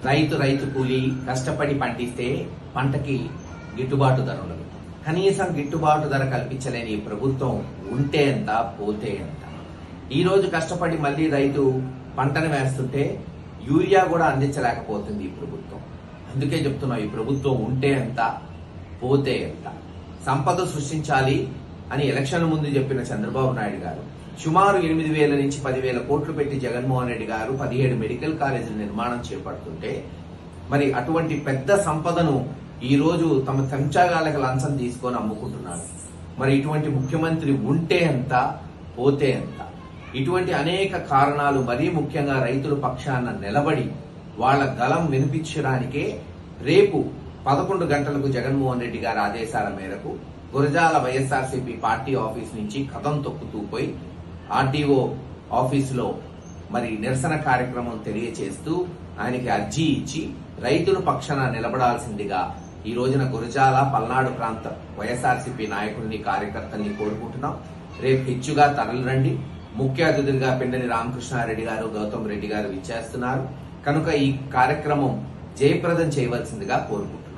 రైతు కూలి కష్టపడి పండిస్తే పంటకి గిట్టుబాటు ధర ఉండదు. కనీసం గిట్టుబాటు ధర కల్పించలేని ఈ ప్రభుత్వం ఉంటే ఎంత పోతే ఎంత. ఈ రోజు కష్టపడి మళ్లీ రైతు పంటను వేస్తుంటే యూరియా కూడా అందించలేకపోతుంది ఈ ప్రభుత్వం. అందుకే చెప్తున్నాం, ఈ ప్రభుత్వం ఉంటే ఎంత పోతే ఎంత. సంపద సృష్టించాలి అని ఎలక్షన్ ముందు చెప్పిన చంద్రబాబు నాయుడు గారు సుమారు 8,000 నుంచి 10,000 కోట్లు పెట్టి జగన్మోహన్ రెడ్డి గారు 17 మెడికల్ కాలేజీల నిర్మాణం చేపడుతుంటే మరి అటువంటి పెద్ద సంపదను ఈ రోజు తమ చెంచాగాళ్ళకి లంచం తీసుకొని అమ్ముకుంటున్నారు. మరి ఇటువంటి ముఖ్యమంత్రి ఉంటే ఎంత పోతే ఎంత. ఇటువంటి అనేక కారణాలు, మరీ ముఖ్యంగా రైతుల పక్షాన నిలబడి వాళ్ల గలం వినిపించడానికే రేపు 11 గంటలకు జగన్మోహన్ రెడ్డి గారి ఆదేశాల మేరకు గురజాల వైఎస్ఆర్సీపీ పార్టీ ఆఫీస్ నుంచి కథం తొక్కుతూ పోయి ఆర్డీఓ ఆఫీసులో మరి నిరసన కార్యక్రమం తెలియచేస్తూ ఆయనకి అర్జీ ఇచ్చి రైతుల పక్షాన నిలబడాల్సిందిగా ఈ రోజున గురజాల పల్నాడు ప్రాంత వైఎస్ఆర్సీపీ నాయకుల్ని కార్యకర్తల్ని కోరుకుంటున్నాం. రేపు హెచ్చుగా తరలిరండి. ముఖ్య అతిథులుగా పిండని రామకృష్ణారెడ్డి గారు, గౌతమ్ రెడ్డి గారు విచ్చేస్తున్నారు కనుక ఈ కార్యక్రమం జయప్రదం చేయవలసిందిగా కోరుకుంటున్నాం.